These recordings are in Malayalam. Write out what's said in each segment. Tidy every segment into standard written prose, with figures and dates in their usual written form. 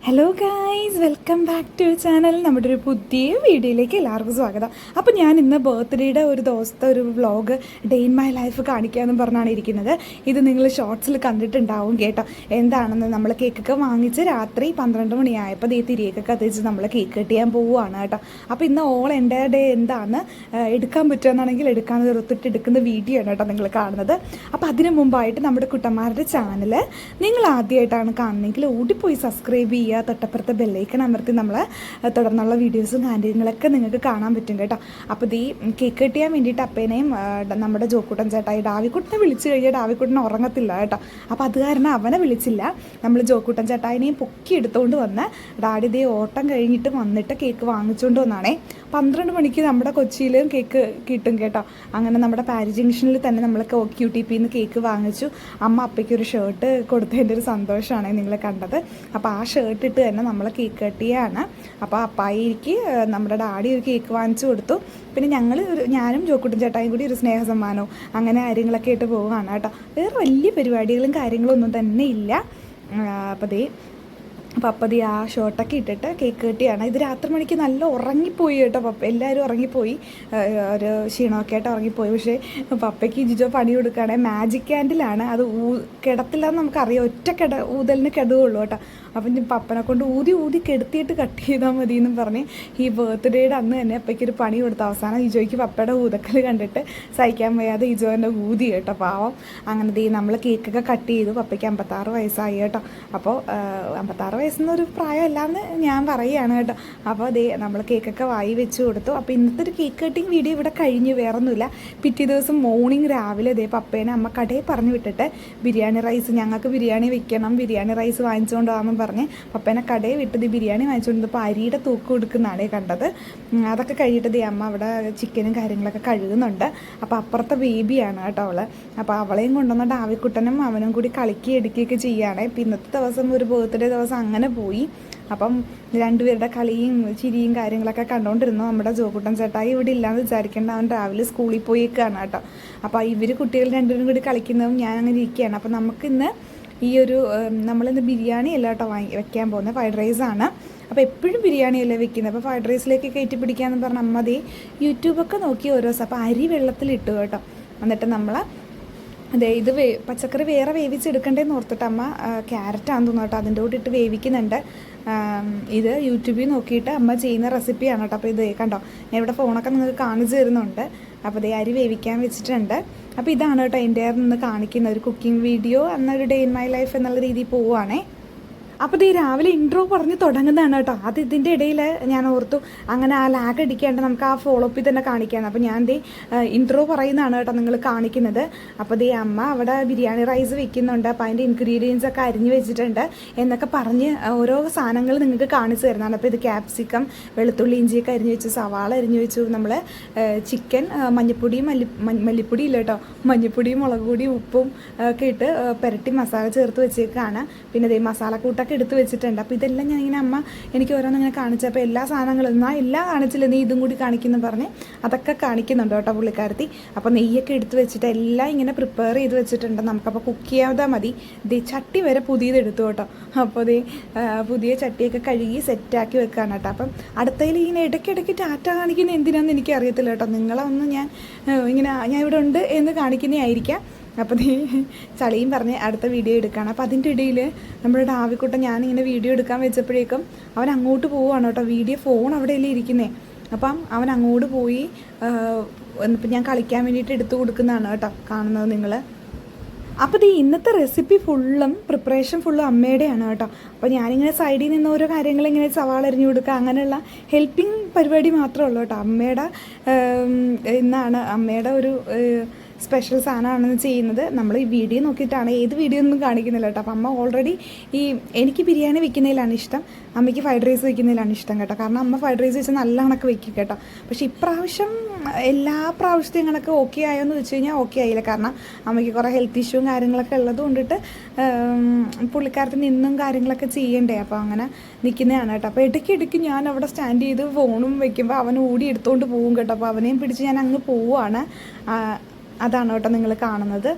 Hello guys, welcome back to channel. നമ്മുടെ ഒരു പുതിയ വീഡിയോയിലേക്ക് എല്ലാവർക്കും സ്വാഗതം. അപ്പോൾ ഞാൻ ഇന്ന് ബർത്ത്ഡേയുടെ ഒരു ദിവസത്തെ ഒരു vlog day in my life കാണിക്കാമെന്ന് പറഞ്ഞാണ് ഇരിക്കുന്നത്. ഇത് നിങ്ങൾ ഷോർട്സിൽ കണ്ടിട്ടുണ്ടാവും കേട്ടോ. എന്താണെന്ന് നമ്മൾ കേക്കൊക്കെ വാങ്ങിച്ച് രാത്രി 12 മണിയായപ്പോൾ ഈ തിരിയൊക്കെ കത്തിച്ച് നമ്മൾ കേക്ക് കട്ട് ചെയ്യാൻ പോവുകയാണ് കേട്ടോ. അപ്പോൾ ഇന്ന് ഓൾ എൻ്റെ ഡേ എന്താണെന്ന് എടുക്കാൻ പറ്റുമെന്നാണെങ്കിൽ എടുക്കാൻ തീർത്തിട്ട് എടുക്കുന്ന വീഡിയോ ആണ് കേട്ടോ നിങ്ങൾ കാണുന്നത്. അപ്പോൾ അതിന് മുമ്പായിട്ട് നമ്മുടെ കുട്ടന്മാരുടെ ചാനൽ നിങ്ങൾ ആദ്യമായിട്ടാണ് കാണുന്നതെങ്കിൽ ഓടിപ്പോയി സബ്സ്ക്രൈബ് ചെയ്യുക. തൊട്ടപ്പുറത്തെ ബെല്ലൈക്കൺ അമർത്തി നമ്മൾ തുടർന്നുള്ള വീഡിയോസും കാര്യങ്ങളൊക്കെ നിങ്ങൾക്ക് കാണാൻ പറ്റും കേട്ടോ. അപ്പോൾ ഈ കേക്ക് കട്ട് ചെയ്യാൻ വേണ്ടിയിട്ട് അപ്പേനെയും നമ്മുടെ ജോക്കുട്ടൻ ചേട്ടായി ഡാവിക്കുട്ടനെ വിളിച്ചു കഴിഞ്ഞാൽ ഡാവിക്കുട്ടനെ ഉറങ്ങത്തില്ല കേട്ടോ. അപ്പോൾ അത് കാരണം അവനെ വിളിച്ചില്ല. നമ്മൾ ജോക്കുട്ടൻ ചേട്ടായിനെയും പൊക്കി എടുത്തുകൊണ്ട് വന്ന് ഡാഡി ഇതേ ഓട്ടം കഴിഞ്ഞിട്ട് വന്നിട്ട് കേക്ക് വാങ്ങിച്ചുകൊണ്ട് വന്നാണേ. 12 മണിക്ക് നമ്മുടെ കൊച്ചിയിലും കേക്ക് കിട്ടും കേട്ടോ. അങ്ങനെ നമ്മുടെ പാരി ജംഗ്ഷനിൽ തന്നെ നമ്മൾ QTPന്ന് കേക്ക് വാങ്ങിച്ചു. അമ്മ അപ്പയ്ക്ക് ഒരു ഷർട്ട് കൊടുത്തതിൻ്റെ ഒരു സന്തോഷമാണ് നിങ്ങൾ കണ്ടത്. അപ്പോൾ ആ ഷർട്ട് ഇട്ട് തന്നെ നമ്മൾ കേക്ക് കട്ട് ചെയ്യുകയാണ്. അപ്പോൾ അപ്പായിക്ക് നമ്മുടെ ഡാഡി ഒരു കേക്ക് വാങ്ങിച്ചു കൊടുത്തു. പിന്നെ ഞാനും ജോക്കുട്ടൻ ചേട്ടായും കൂടി ഒരു സ്നേഹസമ്മാനവും അങ്ങനെ കാര്യങ്ങളൊക്കെ ആയിട്ട് പോവുകയാണ് കേട്ടോ. വേറെ വലിയ പരിപാടികളും കാര്യങ്ങളും ഒന്നും തന്നെ ഇല്ല. അപ്പോൾ ആ ഷോട്ടൊക്കെ ഇട്ടിട്ട് കേക്ക് കട്ടിയാണ്. ഇത് രാത്രി മണിക്ക് നല്ല ഉറങ്ങിപ്പോയി കേട്ടോ. എല്ലാവരും ഉറങ്ങിപ്പോയി, ഒരു ക്ഷീണമൊക്കെ ആയിട്ട് ഉറങ്ങിപ്പോയി. പക്ഷേ പപ്പയ്ക്ക് ജിജോ പണി കൊടുക്കുകയാണെങ്കിൽ മാജിക് ക്യാൻഡിലാണ്. അത് കിടത്തില്ലെന്ന് നമുക്കറിയാം, ഒറ്റ ഊതലിന് കിടവുള്ളൂ കേട്ടോ. അപ്പം പപ്പനെ കൊണ്ട് ഊതി കെടുത്തിയിട്ട് കട്ട് ചെയ്താൽ മതി എന്നും പറഞ്ഞ് ഈ ബർത്ത്ഡേയുടെ അന്ന് തന്നെ അപ്പയ്ക്കൊരു പണി കൊടുത്ത അവസാനം ഇജോയ്ക്ക് പപ്പയുടെ ഊതക്കൽ കണ്ടിട്ട് സഹിക്കാൻ വയ്യാതെ ഇജോ എൻ്റെ ഊതി കേട്ടോ. പാവം. അങ്ങനെ നമ്മൾ കേക്കൊക്കെ കട്ട് ചെയ്തു. പപ്പയ്ക്ക് 56 വയസ്സായി കേട്ടോ. അപ്പോൾ 56 വയസ്സെന്നൊരു പ്രായമല്ലാന്ന് ഞാൻ പറയുകയാണ് കേട്ടോ. അപ്പോൾ നമ്മൾ കേക്കൊക്കെ വായി വെച്ച് കൊടുത്തു. അപ്പോൾ ഇന്നത്തെ ഒരു കേക്ക് കട്ടിങ് വീഡിയോ ഇവിടെ കഴിഞ്ഞു, വേറൊന്നുമില്ല. പിറ്റേ ദിവസം മോർണിംഗ് രാവിലെ പപ്പേനെ അമ്മ കടയിൽ പറഞ്ഞു വിട്ടിട്ട് ബിരിയാണി റൈസ്, ഞങ്ങൾക്ക് ബിരിയാണി വെക്കണം, ബിരിയാണി റൈസ് വാങ്ങിച്ചുകൊണ്ട് പോകാമെന്ന് പറഞ്ഞ് പപ്പേനെ കടയിൽ വിട്ടത് ബിരിയാണി വാങ്ങിച്ചുകൊണ്ടിപ്പോൾ അരിയുടെ തൂക്ക് കൊടുക്കുന്നതാണ് കണ്ടത്. അതൊക്കെ കഴിഞ്ഞിട്ട് അമ്മ അവിടെ ചിക്കനും കാര്യങ്ങളൊക്കെ കഴുകുന്നുണ്ട്. അപ്പോൾ അപ്പുറത്തെ ബേബിയാണ് കേട്ടോ അവള്. അപ്പോൾ അവളെയും കൊണ്ടുവന്നിട്ട് ആവിക്കുട്ടനും അവനും കൂടി എടുക്കുകയൊക്കെ ചെയ്യുകയാണ്. ഇപ്പം ഇന്നത്തെ ദിവസം ഒരു ബർത്ത്ഡേ ദിവസം അങ്ങനെ പോയി. അപ്പം രണ്ടുപേരുടെ കളിയും ചിരിയും കാര്യങ്ങളൊക്കെ കണ്ടുകൊണ്ടിരുന്നു. നമ്മുടെ ജോക്കുട്ടൻ ചേട്ടായി ഇവിടെ ഇല്ലാന്ന് വിചാരിക്കേണ്ട, അവൻ രാവിലെ സ്കൂളിൽ പോയേക്കാണ് കേട്ടോ. അപ്പോൾ കുട്ടികൾ രണ്ടുപേരും കൂടി കളിക്കുന്നതും ഞാൻ അങ്ങനെ ഇരിക്കുകയാണ്. അപ്പോൾ നമുക്കിന്ന് നമ്മളിന്ന് ബിരിയാണി അല്ല കേട്ടോ വെക്കാൻ പോകുന്നത്, ഫ്രൈഡ് റൈസാണ്. അപ്പോൾ എപ്പോഴും ബിരിയാണിയല്ലേ വെക്കുന്നത്. അപ്പോൾ ഫ്രൈഡ് റൈസിലേക്ക് കയറ്റി പിടിക്കാമെന്ന് പറഞ്ഞ അമ്മ യൂട്യൂബൊക്കെ നോക്കി ഓരോ ദിവസം അപ്പോൾ അരി വെള്ളത്തിലിട്ടു കേട്ടോ. എന്നിട്ട് നമ്മൾ ഇത് പച്ചക്കറി വേറെ വേവിച്ചെടുക്കണ്ടേന്ന് ഓർത്തിട്ട് അമ്മ ക്യാരറ്റാണെന്ന് തോന്നുന്നു കേട്ടോ അതിൻ്റെ കൂടെ ഇട്ട് വേവിക്കുന്നുണ്ട്. ഇത് യൂട്യൂബിൽ നോക്കിയിട്ട് അമ്മ ചെയ്യുന്ന റെസിപ്പിയാണ് കേട്ടോ. അപ്പോൾ ഇത് കണ്ടോ, ഞാൻ ഇവിടെ ഫോണൊക്കെ നിങ്ങൾക്ക് കാണിച്ചു തരുന്നുണ്ട്. അപ്പോൾ അരി വേവിക്കാൻ വെച്ചിട്ടുണ്ട്. അപ്പോൾ ഇതാണ് കേട്ടോ എൻ്റെ നിന്ന് കാണിക്കുന്ന ഒരു കുക്കിംഗ് വീഡിയോ. എന്നൊരു ഡേ ഇൻ മൈ ലൈഫ് എന്നുള്ള രീതിയിൽ പോവുകയാണേ. അപ്പോൾ രാവിലെ ഇൻട്രോ പറഞ്ഞ് തുടങ്ങുന്നതാണ് കേട്ടോ. അത് ഇതിൻ്റെ ഇടയിൽ ഞാൻ ഓർത്തു അങ്ങനെ ആ ലാഗ് അടിക്കാണ്ട് നമുക്ക് ആ ഫോളോ അപ്പിൽ തന്നെ കാണിക്കാമെന്ന്. അപ്പോൾ ഞാൻ ഇൻട്രോ പറയുന്നതാണ് കേട്ടോ നിങ്ങൾ കാണിക്കുന്നത്. അപ്പോൾ അമ്മ അവിടെ ബിരിയാണി റൈസ് വെക്കുന്നുണ്ട്. അപ്പോൾ അതിൻ്റെ ഇൻഗ്രീഡിയൻസ് ഒക്കെ അരിഞ്ഞ് വെച്ചിട്ടുണ്ട് എന്നൊക്കെ പറഞ്ഞ് ഓരോ സാധനങ്ങൾ നിങ്ങൾക്ക് കാണിച്ചു തരുന്നതാണ്. അപ്പോൾ ഇത് ക്യാപ്സിക്കം, വെളുത്തുള്ളി, ഇഞ്ചിയൊക്കെ അരിഞ്ഞ് വെച്ചു, സവാള അരിഞ്ഞ് വെച്ചു, നമ്മൾ ചിക്കൻ മഞ്ഞപ്പൊടിയും മല്ലിപ്പൊടി ഇല്ല കേട്ടോ, മഞ്ഞപ്പൊടിയും മുളക് പൊടിയും ഉപ്പും ഒക്കെ ഇട്ട് പുരട്ടി മസാല ചേർത്ത് വെച്ചേക്കാണ്. പിന്നെ മസാലക്കൂട്ടൊക്കെ എടുത്ത് വെച്ചിട്ടുണ്ട്. അപ്പോൾ ഇതെല്ലാം ഞാനിങ്ങനെ അമ്മ എനിക്ക് ഓരോന്നിങ്ങനെ കാണിച്ചപ്പോൾ എല്ലാ സാധനങ്ങളും എല്ലാം കാണിച്ചില്ല, നീ ഇതും കൂടി കാണിക്കുന്നു പറഞ്ഞ് അതൊക്കെ കാണിക്കുന്നുണ്ട് കേട്ടോ പുള്ളിക്കാരത്തി. അപ്പോൾ നെയ്യൊക്കെ എടുത്ത് വെച്ചിട്ട് എല്ലാം ഇങ്ങനെ പ്രിപ്പയർ ചെയ്ത് വെച്ചിട്ടുണ്ട്. നമുക്കപ്പോൾ കുക്ക് ചെയ്യാതെ മതി. ചട്ടി വരെ പുതിയത് എടുത്തു കേട്ടോ. അപ്പോൾ പുതിയ ചട്ടിയൊക്കെ കഴുകി സെറ്റാക്കി വെക്കുകയാണ് കേട്ടോ. അപ്പം അടുത്തതിൽ ഇങ്ങനെ ഇടയ്ക്കിടയ്ക്ക് ടാറ്റ കാണിക്കുന്ന എന്തിനാണെന്ന് എനിക്കറിയത്തില്ല കേട്ടോ. നിങ്ങളെ ഒന്ന് ഞാൻ ഇവിടെ ഉണ്ട് എന്ന് കാണിക്കുന്നതായിരിക്കാം. അപ്പോൾ ചളിയും പറഞ്ഞ് അടുത്ത വീഡിയോ എടുക്കുകയാണ്. അപ്പോൾ അതിൻ്റെ ഇടയിൽ നമ്മുടെ ഡാവിക്കുട്ടൻ ഞാനിങ്ങനെ വീഡിയോ എടുക്കാൻ വെച്ചപ്പോഴേക്കും അവൻ അങ്ങോട്ട് പോവുകയാണ് കേട്ടോ. ഫോൺ അവിടെയല്ലേ ഇരിക്കുന്നേ. അപ്പം അവൻ അങ്ങോട്ട് പോയി. ഇപ്പം ഞാൻ കളിക്കാൻ വേണ്ടിയിട്ട് എടുത്തു കൊടുക്കുന്നതാണ് കേട്ടോ കാണുന്നത് നിങ്ങൾ. അപ്പോൾ ഇന്നത്തെ റെസിപ്പി പ്രിപ്പറേഷൻ ഫുള്ളും അമ്മയുടെയാണ് കേട്ടോ. അപ്പോൾ ഞാനിങ്ങനെ സൈഡിൽ നിന്ന് ഓരോ കാര്യങ്ങൾ ഇങ്ങനെ സവാള അരിഞ്ഞു കൊടുക്കുക, അങ്ങനെയുള്ള ഹെൽപ്പിംഗ് പരിപാടി മാത്രമേ ഉള്ളൂ കേട്ടോ. ഇന്നാണ് അമ്മയുടെ ഒരു സ്പെഷ്യൽ സാധനമാണെന്ന് ചെയ്യുന്നത്. നമ്മൾ ഈ വീഡിയോ നോക്കിയിട്ടാണ്, ഏത് വീഡിയോ ഒന്നും കാണിക്കുന്നില്ല കേട്ടോ. അപ്പം അമ്മ ഓൾറെഡി എനിക്ക് ബിരിയാണി വെക്കുന്നതിലാണ് ഇഷ്ടം, അമ്മയ്ക്ക് ഫ്രൈഡ് റൈസ് വെക്കുന്നതിലാണ് ഇഷ്ടം കേട്ടോ. കാരണം അമ്മ ഫ്രൈഡ് റൈസ് വെച്ച് നല്ല കണക്ക് വെക്കും കേട്ടോ. പക്ഷേ ഇപ്രാവശ്യം എല്ലാ പ്രാവശ്യത്തെയും കണക്ക് ഓക്കെ ആയോന്ന് വെച്ച് കഴിഞ്ഞാൽ ഓക്കെ ആയില്ല. കാരണം അമ്മയ്ക്ക് കുറേ ഹെൽത്ത് ഇഷ്യൂവും കാര്യങ്ങളൊക്കെ ഉള്ളത് കൊണ്ടിട്ട് പുള്ളിക്കാരത്തിൽ നിന്നും കാര്യങ്ങളൊക്കെ ചെയ്യണ്ടേ. അപ്പോൾ അങ്ങനെ നിൽക്കുന്നതാണ് കേട്ടോ. അപ്പോൾ ഇടയ്ക്കിടയ്ക്ക് ഞാൻ അവിടെ സ്റ്റാൻഡ് ചെയ്ത് ഫോണും വെക്കുമ്പോൾ അവൻ ഓടി എടുത്തുകൊണ്ട് പോകും കേട്ടോ. അപ്പോൾ അവനെയും പിടിച്ച് ഞാൻ അങ്ങ് പോവുകയാണ്. അതാണ് കേട്ടോ നിങ്ങൾ കാണുന്നത്.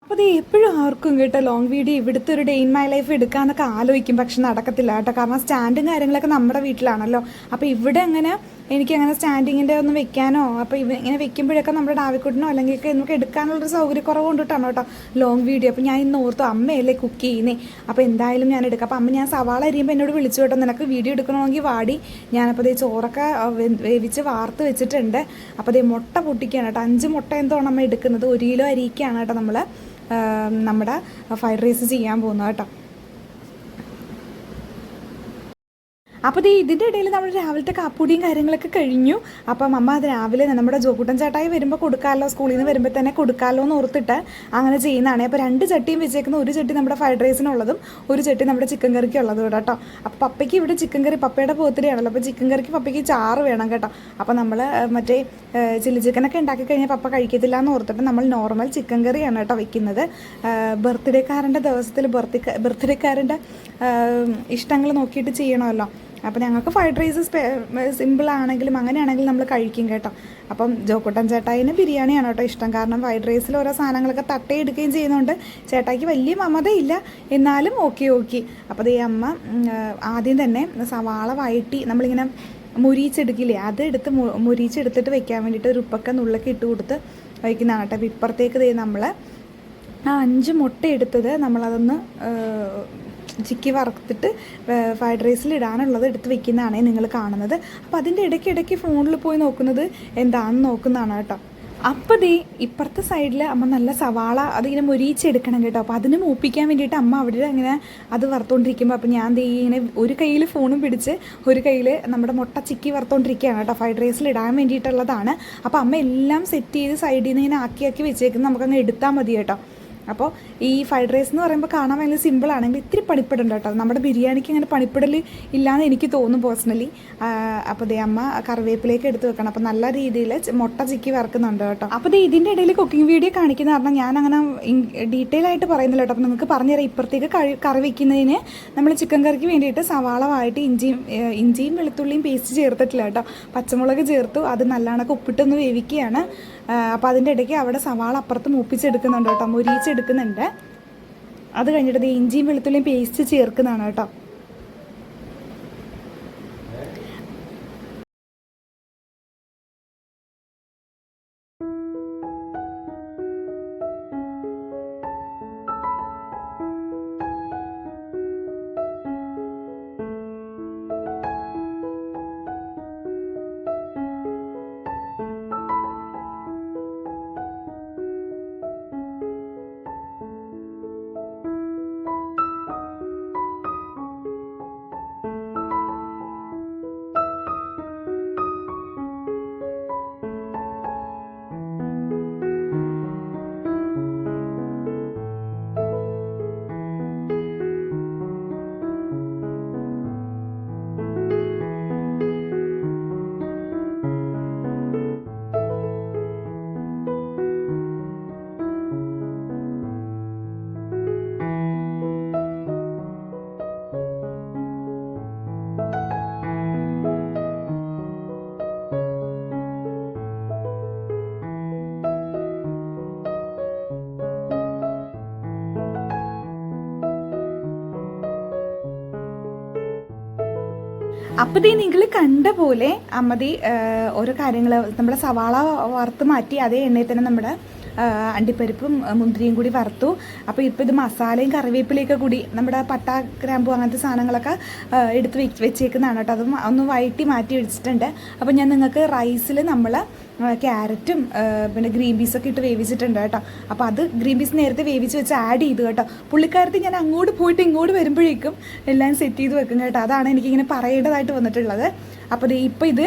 അപ്പോൾ അത് എപ്പോഴും ആർക്കും കേട്ടോ ലോങ് വീഡിയോ ഇവിടുത്തെ ഒരു ഡേ ഇൻ മൈ ലൈഫ് എടുക്കാമെന്നൊക്കെ ആലോചിക്കും, പക്ഷെ നടക്കത്തില്ല കേട്ടോ. കാരണം സ്റ്റാൻഡും കാര്യങ്ങളൊക്കെ നമ്മുടെ വീട്ടിലാണല്ലോ. അപ്പോൾ ഇവിടെ അങ്ങനെ എനിക്കങ്ങനെ സ്റ്റാൻഡിങ്ങിൻ്റെ ഒന്നും വെക്കാനോ, അപ്പോൾ ഇങ്ങനെ വെക്കുമ്പോഴൊക്കെ നമ്മുടെ ഡാവിക്കുട്ടിനോ അല്ലെങ്കിൽ നമുക്ക് എടുക്കാനുള്ളൊരു സൗകര്യക്കുറവ് കൊണ്ടിട്ടാണ് കേട്ടോ ലോങ് വീഡിയോ. അപ്പോൾ ഞാൻ ഇന്ന് ഓർത്തു അമ്മയല്ലേ കുക്ക് ചെയ്യുന്നേ, അപ്പോൾ എന്തായാലും ഞാൻ എടുക്കാം. അപ്പോൾ അമ്മ ഞാൻ സവാള അരിയുമ്പോൾ എന്നോട് വിളിച്ചു കേട്ടോ, നിനക്ക് വീഡിയോ എടുക്കണമെങ്കിൽ വാടി. ഞാനപ്പോൾ ദേ ചോറൊക്കെ വേവിച്ച് വാർത്ത് വെച്ചിട്ടുണ്ട്. അപ്പോൾ ദേ മുട്ട പൊട്ടിക്കുകയാണ് കേട്ടോ. 5 മുട്ട എന്തോ നമ്മൾ എടുക്കുന്നത്. 1 കിലോ അരിക്കാണ് കേട്ടോ നമ്മൾ നമ്മുടെ ഫ്രൈഡ് റൈസ് ചെയ്യാൻ പോകുന്നത് കേട്ടോ. അപ്പോൾ ഇതിൻ്റെ ഇടയിൽ നമ്മൾ രാവിലത്തെ കാപ്പൂടിയും കാര്യങ്ങളൊക്കെ കഴിഞ്ഞു. അപ്പം അമ്മ അത് രാവിലെ നമ്മുടെ ജോക്കുട്ടൻ ചേട്ടായി വരുമ്പോൾ കൊടുക്കാമല്ലോ, സ്കൂളിൽ നിന്ന് വരുമ്പോൾ തന്നെ കൊടുക്കാമല്ലോ എന്ന് ഓർത്തിട്ട് അങ്ങനെ ചെയ്യുന്നതാണ്. അപ്പോൾ 2 ചട്ടിയും വെച്ചേക്കുന്ന, ഒരു ചട്ടി നമ്മുടെ ഫ്രൈഡ് റൈസിനുള്ളതും ഒരു ചട്ടി നമ്മുടെ ചിക്കൻ കറിക്കുള്ളതും ഇവിടെ കേട്ടോ. അപ്പോൾ പപ്പയ്ക്ക് ഇവിടെ ചിക്കൻ കറി, പപ്പയുടെ ബർത്ത്ഡേ ആണല്ലോ, അപ്പോൾ ചിക്കൻ കറിക്ക് പപ്പയ്ക്ക് ചാറ് വേണം കേട്ടോ. അപ്പോൾ നമ്മൾ മറ്റേ ചില്ലി ചിക്കനൊക്കെ ഉണ്ടാക്കി കഴിഞ്ഞാൽ പപ്പ കഴിക്കത്തില്ല എന്ന് ഓർത്തിട്ട് നമ്മൾ നോർമൽ ചിക്കൻ കറിയാണ് കേട്ടോ വെക്കുന്നത്. ബർത്ത്ഡേക്കാരൻ്റെ ദിവസത്തിൽ ബർത്ത്ഡേക്കാരൻ്റെ ഇഷ്ടങ്ങൾ നോക്കിയിട്ട് ചെയ്യണമല്ലോ. അപ്പോൾ ഞങ്ങൾക്ക് ഫ്രൈഡ് റൈസ് സിമ്പിളാണെങ്കിലും അങ്ങനെയാണെങ്കിലും നമ്മൾ കഴിക്കും കേട്ടോ. അപ്പം ജോക്കുട്ടൻ ചേട്ടായിന് ബിരിയാണിയാണ് കേട്ടോ ഇഷ്ടം. കാരണം ഫ്രൈഡ് റൈസിൽ ഓരോ സാധനങ്ങളൊക്കെ തട്ടയെടുക്കുകയും ചെയ്യുന്നതുകൊണ്ട് ചേട്ടായിക്ക് വലിയ മമതയില്ല, എന്നാലും ഓക്കെ. അപ്പോൾ ഈ അമ്മ ആദ്യം തന്നെ സവാള വഴറ്റി നമ്മളിങ്ങനെ മുരിച്ചെടുക്കില്ലേ, അതെടുത്ത് മുരിച്ചെടുത്തിട്ട് വെക്കാൻ വേണ്ടിയിട്ട് ഒരു ഉപ്പൊക്കെ നുള്ളൊക്കെ ഇട്ട് കൊടുത്ത് വയ്ക്കുന്നതാണ് കേട്ടോ. അപ്പോൾ ഇപ്പുറത്തേക്ക് നമ്മൾ 5 മുട്ട എടുത്തത് നമ്മളതൊന്ന് ചിക്കി വറുത്തിട്ട് ഫ്രൈഡ് റൈസിൽ ഇടാനുള്ളത് എടുത്ത് വെക്കുന്നതാണ് നിങ്ങൾ കാണുന്നത്. അപ്പോൾ അതിൻ്റെ ഇടയ്ക്കിടയ്ക്ക് ഫോണിൽ പോയി നോക്കുന്നത് എന്താണെന്ന് നോക്കുന്നതാണ് കേട്ടോ. അപ്പോൾ ഇപ്പുറത്തെ സൈഡിൽ അമ്മ നല്ല സവാള അതിങ്ങനെ മൊരിച്ചെടുക്കണം കേട്ടോ. അപ്പോൾ അതിന് മൂപ്പിക്കാൻ വേണ്ടിയിട്ട് അമ്മ അവിടെ അങ്ങനെ അത് വറുത്തുകൊണ്ടിരിക്കുമ്പോൾ അപ്പോൾ ഞാൻ ഇങ്ങനെ ഒരു കയ്യിൽ ഫോണും പിടിച്ച് ഒരു കയ്യിൽ നമ്മുടെ മുട്ട ചിക്കി വറുത്തുകൊണ്ടിരിക്കുകയാണ് കേട്ടോ. ഫ്രൈഡ് റൈസിൽ ഇടാൻ വേണ്ടിയിട്ടുള്ളതാണ്. അപ്പോൾ അമ്മ എല്ലാം സെറ്റ് ചെയ്ത് സൈഡിൽ നിന്ന് ഇങ്ങനെ ആക്കി വെച്ചേക്കുന്നത് നമുക്കങ്ങ് എടുത്താൽ മതി കേട്ടോ. അപ്പോൾ ഈ ഫ്രൈഡ് റൈസ് എന്ന് പറയുമ്പോൾ കാണാൻ ഭയങ്കര സിമ്പിളാണെങ്കിൽ ഇത്തിരി പണിപ്പെടണ്ട കേട്ടോ. നമ്മുടെ ബിരിയാണിക്ക് അങ്ങനെ പണിപ്പെടൽ ഇല്ലയെന്ന് എനിക്ക് തോന്നും പേഴ്സണലി. അപ്പോൾ അമ്മ കറിവേപ്പിലേക്ക് എടുത്ത് വെക്കണം. അപ്പോൾ നല്ല രീതിയിൽ മുട്ട ചിക്കി വറക്കുന്നുണ്ട് കേട്ടോ. അപ്പോൾ ഇതിൻ്റെ ഇടയിൽ കുക്കിംഗ് വീഡിയോ കാണിക്കുന്ന കാരണം ഞാൻ അങ്ങനെ ഡീറ്റെയിൽ ആയിട്ട് പറയുന്നില്ല കേട്ടോ. അപ്പോൾ നിങ്ങൾക്ക് പറഞ്ഞുതരാം. ഇപ്പുറത്തേക്ക് കറി വയ്ക്കുന്നതിന് നമ്മൾ ചിക്കൻ കറിക്ക് വേണ്ടിയിട്ട് സവാള വായിട്ട് ഇഞ്ചിയും വെളുത്തുള്ളിയും പേസ്റ്റ് ചേർത്തിട്ടില്ല കേട്ടോ. പച്ചമുളക് ചേർത്തു, അത് നല്ലവണ്ണം ഉപ്പിട്ടൊന്ന് വേവിക്കുകയാണ്. അപ്പോൾ അതിൻ്റെ ഇടയ്ക്ക് അവിടെ സവാള അപ്പുറത്ത് മൂപ്പിച്ചെടുക്കുന്നുണ്ട് കേട്ടോ, മുരിച്ചെടുക്കുന്നുണ്ട്. അത് കഴിഞ്ഞിട്ട് ഇഞ്ചിയും വെളുത്തുള്ളിയും പേസ്റ്റ് ചേർക്കുന്നതാണ് കേട്ടോ. അപ്പോൾ നിങ്ങൾ കണ്ട പോലെ അമ്മതി ഓരോ കാര്യങ്ങൾ നമ്മുടെ സവാള വറുത്ത് മാറ്റി അതേ എണ്ണയിൽ തന്നെ നമ്മുടെ അണ്ടിപ്പരിപ്പും മുന്തിരിയും കൂടി വറുത്തു. അപ്പോൾ ഇപ്പോൾ ഇത് മസാലയും കറിവേപ്പിലയൊക്കെ കൂടി നമ്മുടെ പട്ട ഗ്രാമ്പു അങ്ങനത്തെ സാധനങ്ങളൊക്കെ എടുത്ത് വെച്ചേക്കുന്നതാണ് കേട്ടോ. അതും ഒന്ന് വഴറ്റി മാറ്റി വെച്ചിട്ടുണ്ട്. അപ്പോൾ ഞാൻ നിങ്ങൾക്ക് റൈസിൽ നമ്മൾ ക്യാരറ്റും പിന്നെ ഗ്രീൻ പീസൊക്കെ ഇട്ട് വേവിച്ചിട്ടുണ്ട് കേട്ടോ. അപ്പോൾ അത് ഗ്രീൻ പീസ് നേരത്തെ വേവിച്ച് വെച്ച് ആഡ് ചെയ്തു കേട്ടോ. പുള്ളിക്കാരത്തി ഞാൻ അങ്ങോട്ട് പോയിട്ട് ഇങ്ങോട്ട് വരുമ്പോഴേക്കും എല്ലാം സെറ്റ് ചെയ്ത് വെക്കും കേട്ടോ. അതാണ് എനിക്കിങ്ങനെ പറയേണ്ടതായിട്ട് വന്നിട്ടുള്ളത്. അപ്പോൾ ഇപ്പോൾ ഇത്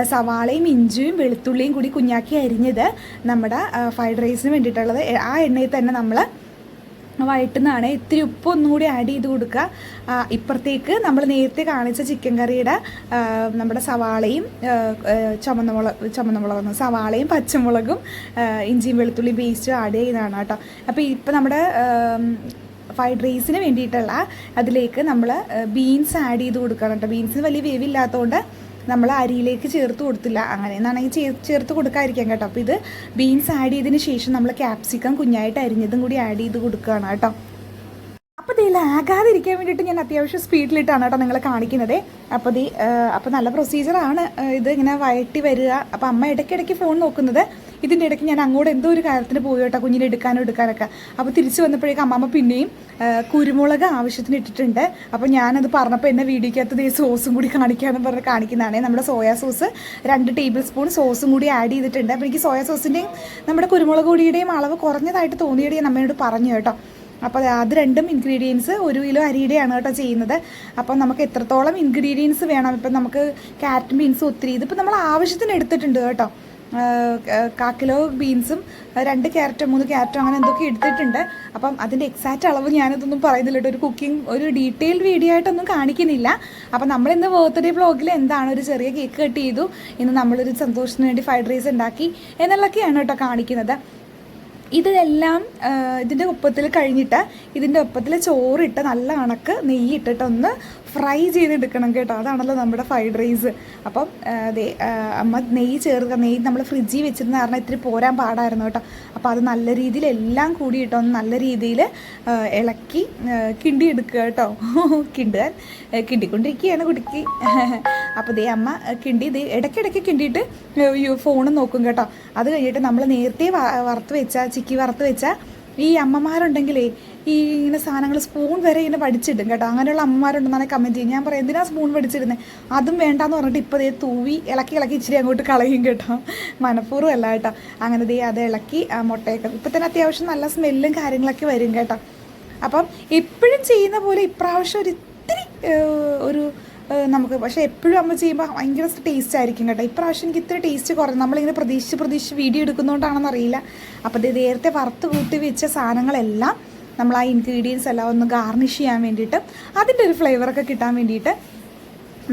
സവാളയും ഇഞ്ചിയും വെളുത്തുള്ളിയും കൂടി കുഞ്ഞാക്കി അരിഞ്ഞത് നമ്മുടെ ഫ്രൈഡ് റൈസിന് വേണ്ടിയിട്ടുള്ളത് ആ എണ്ണയിൽ തന്നെ നമ്മൾ വഴറ്റുന്നതാണ്. ഇത്തിരി ഉപ്പ് ഒന്നും കൂടി ആഡ് ചെയ്ത് കൊടുക്കുക. ഇപ്പുറത്തേക്ക് നമ്മൾ നേരത്തെ കാണിച്ച ചിക്കൻ കറിയുടെ നമ്മുടെ സവാളയും ചുമന്നമുളകും സവാളയും പച്ചമുളകും ഇഞ്ചിയും വെളുത്തുള്ളിയും പേസ്റ്റും ആഡ് ചെയ്യുന്നതാണ് കേട്ടോ. അപ്പോൾ ഇപ്പോൾ നമ്മുടെ ഫ്രൈഡ് റൈസിന് വേണ്ടിയിട്ടുള്ള അതിലേക്ക് നമ്മൾ ബീൻസ് ആഡ് ചെയ്ത് കൊടുക്കണം കേട്ടോ. ബീൻസിന് വലിയ വേവില്ലാത്തതുകൊണ്ട് നമ്മൾ അരിയിലേക്ക് ചേർത്ത് കൊടുത്തില്ല. അങ്ങനെയെന്നാണെങ്കിൽ ചേർത്ത് കൊടുക്കാതിരിക്കാം കേട്ടോ. അപ്പോൾ ഇത് ബീൻസ് ആഡ് ചെയ്തതിന് ശേഷം നമ്മൾ ക്യാപ്സിക്കം കുഞ്ഞായിട്ട് അരിഞ്ഞതും കൂടി ആഡ് ചെയ്ത് കൊടുക്കുകയാണ് കേട്ടോ. അപ്പോൾ ഇത് ലാഗാതിരിക്കാൻ വേണ്ടിയിട്ട് ഞാൻ അത്യാവശ്യം സ്പീഡിലിട്ടാണ് കേട്ടോ നിങ്ങളെ കാണിക്കുന്നത്. അപ്പോൾ നല്ല പ്രൊസീജിയറാണ് ഇത്, ഇങ്ങനെ വഴറ്റി വരിക. അപ്പോൾ അമ്മ ഇടയ്ക്കിടയ്ക്ക് ഫോൺ നോക്കുന്നത്. ഇതിൻ്റെ ഇടയ്ക്ക് ഞാൻ അങ്ങോട്ട് എന്തോ ഒരു കാര്യത്തിന് പോയി കേട്ടോ, കുഞ്ഞിനെ എടുക്കാനൊക്കെ. അപ്പോൾ തിരിച്ച് വന്നപ്പോഴേക്കും അമ്മമ്മ പിന്നെയും കുരുമുളക് ആവശ്യത്തിന് ഇട്ടിട്ടുണ്ട്. അപ്പോൾ ഞാനത് പറഞ്ഞപ്പോൾ എന്നെ വീഡിയോക്കകത്ത് ഈ സോസും കൂടി കാണിക്കാമെന്ന് പറഞ്ഞ് കാണിക്കുന്നതാണ്. നമ്മുടെ സോയാ സോസ് 2 ടേബിൾ സ്പൂൺ സോസും കൂടി ആഡ് ചെയ്തിട്ടുണ്ട്. അപ്പോൾ എനിക്ക് സോയാ സോസിൻ്റെയും നമ്മുടെ കുരുമുളക് പൊടിയുടെയും അളവ് കുറഞ്ഞതായിട്ട് തോന്നിയത് ഞാൻ അമ്മയോട് പറഞ്ഞു കേട്ടോ. അപ്പോൾ അത് 2 ഇൻഗ്രീഡിയൻസ് 1 കിലോ അരിയുടെയാണ് കേട്ടോ ചെയ്യുന്നത്. അപ്പോൾ നമുക്ക് എത്രത്തോളം ഇൻഗ്രീഡിയൻസ് വേണം, ഇപ്പം നമുക്ക് ക്യാരറ്റും ബീൻസും ഒത്തിരി, ഇതിപ്പോൾ നമ്മൾ ആവശ്യത്തിന് എടുത്തിട്ടുണ്ട് കേട്ടോ. 1/4 കിലോ ബീൻസും 2 ക്യാരറ്റോ 3 ക്യാരറ്റോ അങ്ങനെ എന്തൊക്കെ എടുത്തിട്ടുണ്ട്. അപ്പം അതിൻ്റെ എക്സാക്റ്റ് അളവ് ഞാനിതൊന്നും പറയുന്നില്ല കേട്ടോ. ഒരു ഡീറ്റെയിൽഡ് വീഡിയോ ആയിട്ടൊന്നും കാണിക്കുന്നില്ല. അപ്പം നമ്മളിന്ന് ബർത്ത്ഡേ വ്ളോഗിൽ എന്താണ് ഒരു ചെറിയ കേക്ക് കട്ട് ചെയ്തു, ഇന്ന് നമ്മളൊരു സന്തോഷത്തിന് വേണ്ടി ഫ്രൈഡ് റൈസ് ഉണ്ടാക്കി എന്നുള്ളതൊക്കെയാണ് കേട്ടോ കാണിക്കുന്നത്. ഇതെല്ലാം ഇതിൻ്റെ ഒപ്പത്തിൽ കഴിഞ്ഞിട്ട് ഇതിൻ്റെ ഒപ്പത്തിൽ ചോറിട്ട് നല്ല കണക്ക് നെയ്യിട്ടിട്ടൊന്ന് ഫ്രൈ ചെയ്തെടുക്കണം കേട്ടോ. അതാണല്ലോ നമ്മുടെ ഫ്രൈഡ് റൈസ്. അപ്പം അതെ അമ്മ നെയ്യ് നമ്മൾ ഫ്രിഡ്ജിൽ വെച്ചിരുന്ന കാരണം ഇത്തിരി പോരാൻ പാടായിരുന്നു കേട്ടോ. അപ്പോൾ അത് നല്ല രീതിയിൽ എല്ലാം കൂടിയിട്ടൊന്ന് നല്ല രീതിയിൽ ഇളക്കി കിണ്ടിയെടുക്കുക കേട്ടോ. കിണ്ടിക്കൊണ്ടിരിക്കുകയാണ് കുടിക്ക്. അപ്പോൾ ദേ അമ്മ ഇടയ്ക്കിടയ്ക്ക് കിണ്ടിയിട്ട് ഫോണ് നോക്കും കേട്ടോ. അത് കഴിഞ്ഞിട്ട് നമ്മൾ നേരത്തെ ചിക്കി വറുത്ത് വെച്ചാൽ ഈ അമ്മമാരുണ്ടെങ്കിലേ ഈ ഇങ്ങനെ സാധനങ്ങൾ സ്പൂൺ വരെ ഇങ്ങനെ പഠിച്ചിടും കേട്ടോ. അങ്ങനെയുള്ള അമ്മമാരുണ്ടെന്നാണ് കമൻറ്റ് ചെയ്യും. ഞാൻ പറയാം എന്തിനാ സ്പൂൺ പഠിച്ചിരുന്നത്, അതും വേണ്ടാന്ന് പറഞ്ഞിട്ട് ഇപ്പോൾ തൂവി ഇളക്കി ഇച്ചിരി അങ്ങോട്ട് കളയും കേട്ടോ. മനഃപൂർവ്വം അല്ല കേട്ടോ. അങ്ങനെ അത് ഇളക്കി മുട്ടയൊക്കെ ഇപ്പം തന്നെ അത്യാവശ്യം നല്ല സ്മെല്ലും കാര്യങ്ങളൊക്കെ വരും കേട്ടോ. അപ്പം എപ്പോഴും ചെയ്യുന്ന പോലെ ഇപ്രാവശ്യം ഒരിത്തിരി നമുക്ക് പക്ഷേ എപ്പോഴും അമ്മ ചെയ്യുമ്പോൾ ഭയങ്കര ടേസ്റ്റ് ആയിരിക്കും കേട്ടോ. ഇപ്രാവശ്യം എനിക്ക് ഇത്ര ടേസ്റ്റ് കുറഞ്ഞു. നമ്മളിങ്ങനെ പ്രതീക്ഷിച്ച് വീഡിയോ എടുക്കുന്നതുകൊണ്ടാണെന്ന് അറിയില്ല. അപ്പോൾ നേരത്തെ വറുത്ത് കൂട്ടി വെച്ച സാധനങ്ങളെല്ലാം നമ്മൾ ആ ഇൻഗ്രീഡിയൻസ് എല്ലാം ഒന്ന് ഗാർണിഷ് ചെയ്യാൻ വേണ്ടിയിട്ട് അതിൻ്റെ ഒരു ഫ്ലേവറൊക്കെ കിട്ടാൻ വേണ്ടിയിട്ട്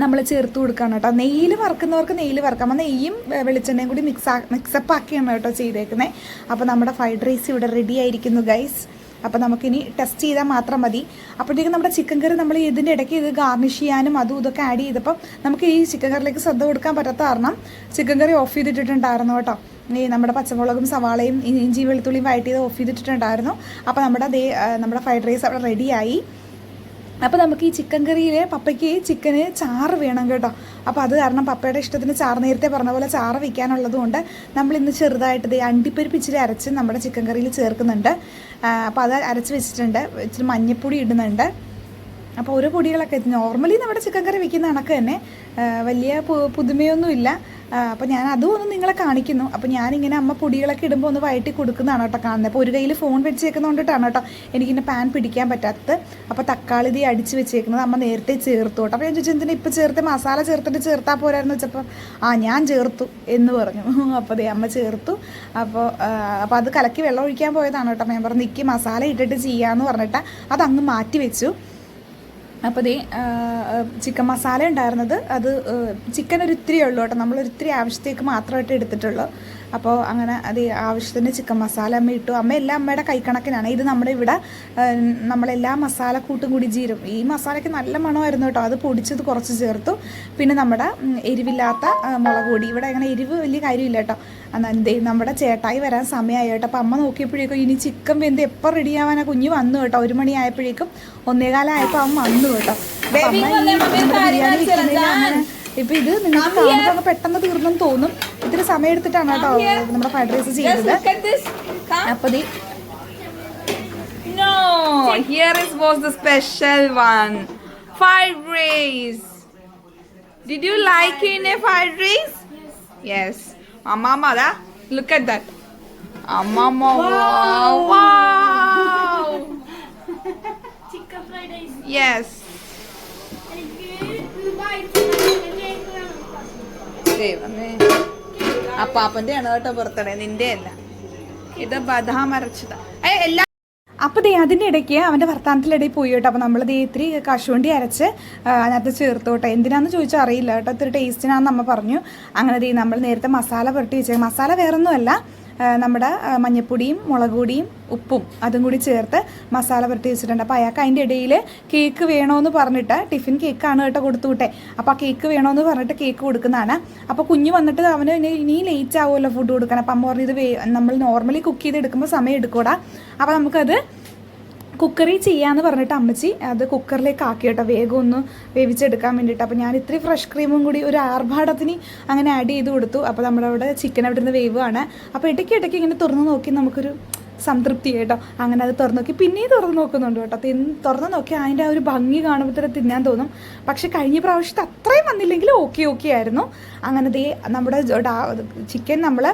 നമ്മൾ ചേർത്ത് കൊടുക്കുകയാണ് കേട്ടോ. നെയ്യിൽ വറുക്കുന്നവർക്ക് നെയ്യിൽ വറുക്കാം. അപ്പോൾ നെയ്യും വെളിച്ചെണ്ണയും കൂടി മിക്സപ്പ് ആക്കിയാണ് കേട്ടോ ചെയ്തേക്കുന്നത്. അപ്പോൾ നമ്മുടെ ഫ്രൈഡ് റൈസ് ഇവിടെ റെഡി ആയിരിക്കുന്നു ഗൈസ്. അപ്പോൾ നമുക്കിനി ടെസ്റ്റ് ചെയ്താൽ മാത്രം മതി. അപ്പോഴത്തേക്കും നമ്മുടെ ചിക്കൻ കറി നമ്മൾ ഇതിൻ്റെ ഇടയ്ക്ക് ഇത് ഗാർണിഷ് ചെയ്യാനും അതും ഇതൊക്കെ ആഡ് ചെയ്തപ്പം നമുക്ക് ഈ ചിക്കൻ കറിയിലേക്ക് ശ്രദ്ധ കൊടുക്കാൻ പറ്റാത്ത കാരണം ചിക്കൻ കറി ഓഫ് ചെയ്തിട്ടുണ്ടായിരുന്നു കേട്ടോ. ഈ നമ്മുടെ പച്ചമുളകും സവാളയും ഇഞ്ചി വെളുത്തുള്ളിയും വഴറ്റി ചെയ്ത് ഓഫ് ചെയ്തിട്ടുണ്ടായിരുന്നു. അപ്പോൾ നമ്മുടെ ഫ്രൈഡ് റൈസ് അവിടെ റെഡിയായി. അപ്പോൾ നമുക്ക് ഈ ചിക്കൻ കറിയിൽ പപ്പയ്ക്ക് ചിക്കന് ചാറ് വേണം കേട്ടോ. അപ്പോൾ അത് കാരണം പപ്പയുടെ ഇഷ്ടത്തിന് ചാറ് നേരത്തെ പറഞ്ഞ പോലെ ചാറ് വയ്ക്കാനുള്ളത് കൊണ്ട് നമ്മളിന്ന് ചെറുതായിട്ട് അണ്ടിപ്പരിപ്പ് ഇച്ചിരി അരച്ച് നമ്മുടെ ചിക്കൻ കറിയിൽ ചേർക്കുന്നുണ്ട്. അപ്പോൾ അത് അരച്ച് വെച്ചിട്ടുണ്ട്. ഇച്ചിരി മഞ്ഞൾപ്പൊടി ഇടുന്നുണ്ട്. അപ്പോൾ ഓരോ പൊടികളൊക്കെ നോർമലി നമ്മുടെ ചിക്കൻ കറി വെക്കുന്ന കണക്ക് തന്നെ വലിയ പുതുമയൊന്നുമില്ല. അപ്പോൾ ഞാൻ അതും ഒന്ന് നിങ്ങളെ കാണിക്കുന്നു. അപ്പോൾ ഞാനിങ്ങനെ അമ്മ പൊടികളൊക്കെ ഇടുമ്പോൾ ഒന്ന് വഴറ്റി കൊടുക്കുന്നതാണ് കേട്ടോ കാണുന്നത്. അപ്പോൾ ഒരു കയ്യിൽ ഫോൺ വെച്ചേക്കുന്നതുകൊണ്ടിട്ടാണ് കേട്ടോ എനിക്കിങ്ങനെ പാൻ പിടിക്കാൻ പറ്റാത്തത്. അപ്പോൾ തക്കാളി അടിച്ച് വെച്ചേക്കുന്നത് അമ്മ നേരത്തെ ചേർത്തു കേട്ടോ. അപ്പോൾ ഞാൻ ചോദിച്ചു എന്തിനാ ഇപ്പോൾ ചേർത്ത്, മസാല ചേർത്താൽ പോരായിരുന്നു വെച്ചപ്പോൾ ഞാൻ ചേർത്തു എന്ന് പറഞ്ഞു. അപ്പോൾ അമ്മ ചേർത്തു. അപ്പോൾ അത് കലക്കി വെള്ളം ഒഴിക്കാൻ പോയതാണ് കേട്ടോ. ഞാൻ പറഞ്ഞു നിൽക്കി മസാല ഇട്ടിട്ട് ചെയ്യാമെന്ന് പറഞ്ഞിട്ട് അതങ്ങ് മാറ്റി വെച്ചു. അപ്പോൾ ചിക്കൻ മസാല ഉണ്ടായിരുന്നത് അത് ചിക്കൻ ഒരിത്തിരി ഉള്ളൂ കേട്ടോ. നമ്മളൊരിത്തിരി ആവശ്യത്തേക്ക് മാത്രമായിട്ട് എടുത്തിട്ടുള്ളൂ. അപ്പോൾ അങ്ങനെ ആവശ്യത്തിന് ചിക്കൻ മസാല അമ്മ ഇട്ടു. എല്ലാം അമ്മയുടെ കൈക്കണക്കിനാണ്. ഇത് നമ്മുടെ ഇവിടെ നമ്മളെല്ലാ മസാലക്കൂട്ടും കൂടി ഈ മസാലയ്ക്ക് നല്ല മണമായിരുന്നു കേട്ടോ. അത് പൊടിച്ചത് കുറച്ച് ചേർത്തു. പിന്നെ നമ്മുടെ എരിവില്ലാത്ത മുളക് പൊടി. ഇവിടെ അങ്ങനെ എരിവ് വലിയ കാര്യമില്ല കേട്ടോ. നമ്മുടെ ചേട്ടായി വരാൻ സമയമായി കേട്ടോ. അപ്പോൾ അമ്മ നോക്കിയപ്പോഴേക്കും ഇനി ചിക്കൻ വെന്ത് എപ്പോൾ റെഡിയാവാനാ കുഞ്ഞ് വന്നു കേട്ടോ. 1 മണിയായപ്പോഴേക്കും 1:15 അവൻ വന്നു കേട്ടോ. ബിരിയാണി വെക്കുന്നതിലാണ് ഇപ്പം ഇത് നിങ്ങൾക്ക് കാണുമ്പോൾ പെട്ടെന്ന് തീർന്നെന്ന് തോന്നും. ഇത്തിരി സമയം എടുത്തിട്ടാണ് കേട്ടോ നമ്മുടെ ഫ്രൈഡ് റൈസ് ചെയ്തത്. അപ്പോൾ here was the special one, fried rice. Did you like it in a fried rice? Yes. Mama, look at that. Mama, wow. Chicken fried rice. Yes. അപ്പാപ്പന്റെ ആണ് കേട്ടോ ബർത്ത്ഡേ, നിന്റെ അല്ല. ഇത് ബദാം അരച്ചതാ എല്ലാം. അപ്പോൾ അതിൻ്റെ ഇടയ്ക്ക് അവൻ്റെ വർത്തമാനത്തിലിടയിൽ പോയി കേട്ടോ. അപ്പോൾ നമ്മൾ ഇത്തിരി കശുവണ്ടി അരച്ച് അതിനകത്ത് ചേർത്ത് കേട്ടോ. എന്തിനാണെന്ന് ചോദിച്ചാൽ അറിയില്ല കേട്ടോ. ഇത്തിരി ടേസ്റ്റിനാണെന്ന് അമ്മ പറഞ്ഞു. അങ്ങനെ നമ്മൾ നേരത്തെ മസാല പുരട്ടി വെച്ചേക്കാം. മസാല വേറൊന്നുമല്ല, നമ്മുടെ മഞ്ഞപ്പൊടിയും മുളക് പൊടിയും ഉപ്പും അതും കൂടി ചേർത്ത് മസാല പുരട്ടി വെച്ചിട്ടുണ്ട്. അപ്പോൾ അയാൾക്ക് അതിൻ്റെ ഇടയിൽ കേക്ക് വേണമെന്ന് പറഞ്ഞിട്ട്, ടിഫിൻ കേക്കാണ് കേട്ടോ കൊടുത്തു വിട്ടെ, അപ്പോൾ ആ കേക്ക് വേണമെന്ന് പറഞ്ഞിട്ട് കേക്ക് കൊടുക്കുന്നതാണ്. അപ്പോൾ കുഞ്ഞ് വന്നിട്ട് അവന് ഇനി ലേറ്റ് ആവുമല്ലോ ഫുഡ് കൊടുക്കണം. അപ്പം അമ്മ പറഞ്ഞു ഇത് നമ്മൾ നോർമലി കുക്ക് ചെയ്തെടുക്കുമ്പോൾ സമയം എടുക്കൂടാ, അപ്പോൾ നമുക്കത് കുക്കറിൽ ചെയ്യാമെന്ന് പറഞ്ഞിട്ട് അമ്മച്ചി അത് കുക്കറിലേക്ക് ആക്കി കേട്ടോ, വേഗം ഒന്ന് വേവിച്ചെടുക്കാൻ വേണ്ടിയിട്ട്. അപ്പോൾ ഞാൻ ഇത്തിരി ഫ്രഷ് ക്രീമും കൂടി ഒരു ആർഭാടത്തിന് അങ്ങനെ ആഡ് ചെയ്ത് കൊടുത്തു. അപ്പോൾ നമ്മുടെ അവിടെ ചിക്കൻ അവിടെ നിന്ന് വേവാണ്. അപ്പോൾ ഇടയ്ക്ക് ഇങ്ങനെ തുറന്ന് നോക്കി നമുക്കൊരു സംതൃപ്തി കേട്ടോ. അങ്ങനെ അത് തുറന്നു നോക്കി പിന്നെയും തുറന്ന് നോക്കുന്നുണ്ട് കേട്ടോ. തുറന്ന് നോക്കി അതിൻ്റെ ആ ഒരു ഭംഗി കാണുമ്പോൾ തന്നെ തിന്നാൻ തോന്നും. പക്ഷേ കഴിഞ്ഞ പ്രാവശ്യത്തെ അത്രയും വന്നില്ലെങ്കിൽ ഓക്കെ ആയിരുന്നു. അങ്ങനെ നമ്മുടെ ചിക്കൻ നമ്മൾ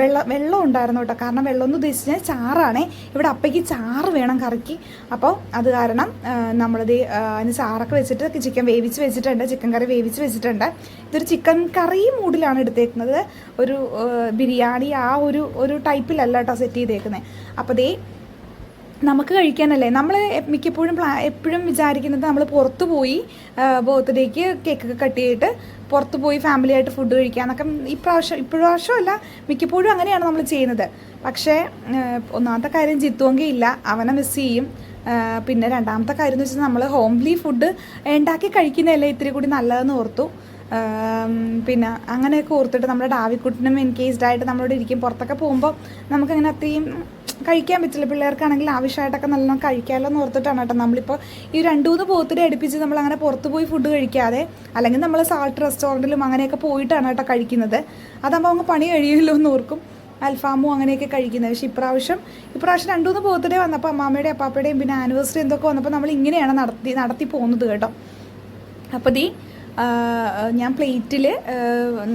വെള്ളം ഉണ്ടായിരുന്നു കേട്ടോ. കാരണം വെള്ളം എന്ന് ഉദ്ദേശിച്ചാൽ ചാറാണേ, ഇവിടെ അപ്പയ്ക്ക് ചാറ് വേണം കറിക്ക്. അപ്പോൾ അത് കാരണം നമ്മളിത് അതിന് ചാറൊക്കെ വെച്ചിട്ട് ചിക്കൻ വേവിച്ച് വെച്ചിട്ടുണ്ട്, ചിക്കൻ കറി വേവിച്ച് വെച്ചിട്ടുണ്ട്. ഇതൊരു ചിക്കൻ കറി മൂഡിലാണ് എടുത്തേക്കുന്നത്, ഒരു ബിരിയാണി ആ ഒരു ടൈപ്പിലല്ല കേട്ടോ സെറ്റ് ചെയ്തേക്കുന്നത്. അപ്പോൾ നമുക്ക് കഴിക്കാനല്ലേ നമ്മൾ എപ്പോഴും വിചാരിക്കുന്നത് നമ്മൾ പുറത്ത് പോയി ബർത്ത്ഡേക്ക് കേക്കൊക്കെ കട്ട് ചെയ്തിട്ട് പുറത്ത് പോയി ഫാമിലി ആയിട്ട് ഫുഡ് കഴിക്കാമെന്നൊക്കെ ഇപ്രാവശ്യമല്ല മിക്കപ്പോഴും അങ്ങനെയാണ് നമ്മൾ ചെയ്യുന്നത്. പക്ഷേ ഒന്നാമത്തെ കാര്യം ജിത്തുവെങ്കിൽ ഇല്ല, അവനെ മിസ് ചെയ്യും. പിന്നെ രണ്ടാമത്തെ കാര്യം എന്ന് വെച്ചാൽ നമ്മൾ ഹോംലി ഫുഡ് ഉണ്ടാക്കി കഴിക്കുന്നതല്ലേ ഇത്തിരി കൂടി നല്ലതെന്ന് ഓർത്തു. പിന്നെ അങ്ങനെയൊക്കെ ഓർത്തിട്ട് നമ്മുടെ ഡാവിക്കുട്ടിനും എൻഗേജ്ഡായിട്ട് നമ്മളോട് ഇരിക്കും. പുറത്തൊക്കെ പോകുമ്പോൾ നമുക്കങ്ങനെ അത്രയും കഴിക്കാൻ പറ്റില്ല, പിള്ളേർക്കാണെങ്കിൽ ആവശ്യമായിട്ടൊക്കെ നല്ലോണം കഴിക്കാമല്ലോ എന്ന് ഓർത്തിട്ടാണ് കേട്ടോ നമ്മളിപ്പോൾ ഈ 2-3 ബർത്ത്ഡേ അടുപ്പിച്ച് നമ്മളങ്ങനെ പുറത്ത് പോയി ഫുഡ് കഴിക്കാതെ, അല്ലെങ്കിൽ നമ്മൾ സാൾട്ട് റെസ്റ്റോറൻറ്റിലും അങ്ങനെയൊക്കെ പോയിട്ടാണ് കേട്ടോ കഴിക്കുന്നത്. അതാകുമ്പോൾ അങ്ങ് പണി കഴിയുമല്ലോ എന്ന് ഓർക്കും, അൽഫാമും അങ്ങനെയൊക്കെ കഴിക്കുന്നത്. പക്ഷേ ഇപ്രാവശ്യം 2-3 ബർത്ത്ഡേ വന്നപ്പോൾ അമ്മാമ്മയുടെയും അപ്പാപ്പയുടെയും പിന്നെ ആനിവേഴ്സറി എന്തൊക്കെ വന്നപ്പോൾ നമ്മൾ ഇങ്ങനെയാണ് നടത്തി പോകുന്നത് കേട്ടോ. അപ്പോൾ ഞാൻ പ്ലേറ്റിൽ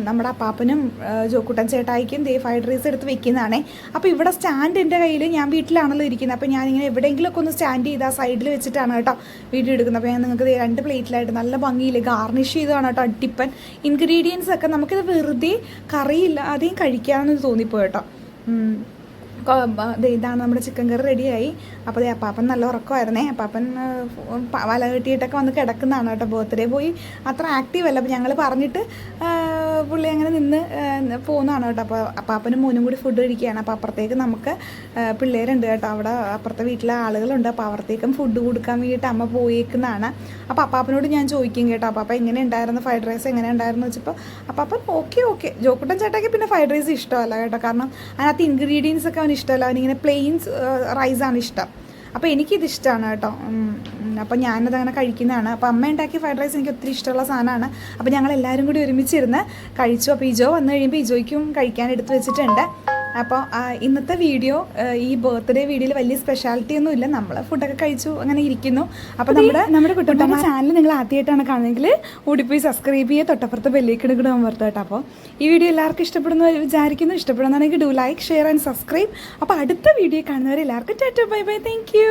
നമ്മുടെ അപ്പാപ്പനും ജോക്കുട്ടൻ ചേട്ടായിക്കും ഫ്രൈഡ് റൈസ് എടുത്ത് വെക്കുന്നതാണേ. അപ്പോൾ ഇവിടെ സ്റ്റാൻഡ് എൻ്റെ കയ്യിൽ, ഞാൻ വീട്ടിലാണല്ലോ ഇരിക്കുന്നത്, അപ്പോൾ ഞാനിങ്ങനെ എവിടെയെങ്കിലുമൊക്കെ ഒന്ന് സ്റ്റാൻഡ് ചെയ്ത് ആ സൈഡിൽ വെച്ചിട്ടാണ് കേട്ടോ വീഡിയോ എടുക്കുന്നത്. അപ്പോൾ ഞാൻ നിങ്ങൾക്ക് 2 പ്ലേറ്റിലായിട്ട് നല്ല ഭംഗിയിൽ ഗാർണിഷ് ചെയ്തതാണ് കേട്ടോ അടിപ്പൻ. ഇൻഗ്രീഡിയൻസ് ഒക്കെ നമുക്കിത് വെറുതെ കറിയില്ല അധികം കഴിക്കാമെന്ന് തോന്നിപ്പോയി കേട്ടോ. ഇതാണ് നമ്മുടെ ചിക്കൻ കറി റെഡിയായി. അപ്പോൾ അപ്പാപ്പൻ നല്ല ഉറക്കമായിരുന്നേ. അപ്പാപ്പൻ വല കെട്ടിയിട്ടൊക്കെ വന്ന് കിടക്കുന്നതാണ് കേട്ടോ. ബർത്ത്ഡേ പോയി അത്ര ആക്റ്റീവ് അല്ല, അപ്പോൾ ഞങ്ങൾ പറഞ്ഞിട്ട് പുള്ളി അങ്ങനെ നിന്ന് പോകുന്നതാണ് കേട്ടോ. അപ്പോൾ അപ്പാപ്പനും മോനും കൂടി ഫുഡ് കഴിക്കുകയാണ്. അപ്പോൾ അപ്പുറത്തേക്ക് നമുക്ക് പിള്ളേരുണ്ട് കേട്ടോ, അവിടെ അപ്പുറത്തെ വീട്ടിലെ ആളുകളുണ്ട്. അപ്പോൾ അവിടത്തേക്കും ഫുഡ് കൊടുക്കാൻ വേണ്ടിയിട്ട് അമ്മ പോയേക്കുന്നതാണ്. അപ്പോൾ അപ്പാപ്പനോട് ഞാൻ ചോദിക്കും കേട്ടോ, അപ്പാപ്പ എങ്ങനെ ഉണ്ടായിരുന്നു ഫ്രൈഡ് റൈസ് എങ്ങനെ ഉണ്ടായിരുന്നു വെച്ചപ്പോൾ അപ്പാപ്പൻ ഓക്കെ. ജോക്കുട്ടൻ ചേട്ടാക്കി പിന്നെ ഫ്രൈഡ് റൈസ് ഇഷ്ടമല്ല കേട്ടോ, കാരണം അതിനകത്ത് ഇൻഗ്രീഡിയൻസ് ഒക്കെ ഇഷ്ടമല്ല, അവനിങ്ങനെ പ്ലെയിൻസ് റൈസാണ് ഇഷ്ടം. അപ്പോൾ എനിക്കിത് ഇഷ്ടമാണ് കേട്ടോ. അപ്പോൾ ഞാനത് അങ്ങനെ കഴിക്കുന്നതാണ്. അപ്പോൾ അമ്മ ഉണ്ടാക്കിയ ഫ്രൈഡ് റൈസ് എനിക്ക് ഒത്തിരി ഇഷ്ടമുള്ള സാധനമാണ്. അപ്പോൾ ഞങ്ങൾ എല്ലാവരും കൂടി ഒരുമിച്ചിരുന്ന് കഴിച്ചു. അപ്പോൾ ഇജോ വന്നു കഴിയുമ്പോൾ ഇജോയ്ക്കും കഴിക്കാൻ എടുത്ത് വെച്ചിട്ടുണ്ട്. അപ്പോൾ ഇന്നത്തെ വീഡിയോ, ഈ ബർത്ത്ഡേ വീഡിയോയിൽ വലിയ സ്പെഷ്യാലിറ്റി ഒന്നും ഇല്ല, നമ്മൾ ഫുഡൊക്കെ കഴിച്ചു അങ്ങനെ ഇരിക്കുന്നു. അപ്പോൾ നമ്മുടെ കുട്ടമ്മ ചാനൽ നിങ്ങൾ ആദ്യമായിട്ടാണ് കാണുന്നതെങ്കിൽ ഓടിപ്പോയി സബ്സ്ക്രൈബ് ചെയ്യുക, തൊട്ടപ്പുറത്ത് ബെല്ലേക്ക് ഇടാൻ മറന്നു കേട്ടോ. അപ്പോൾ ഈ വീഡിയോ എല്ലാവർക്കും ഇഷ്ടപ്പെടുന്നു വിചാരിക്കുന്നു. ഇഷ്ടപ്പെടുന്നതാണെങ്കിൽ do like share and subscribe. അപ്പോൾ അടുത്ത വീഡിയോ കാണുന്നവരെ എല്ലാവർക്കും tata bye bye, thank U.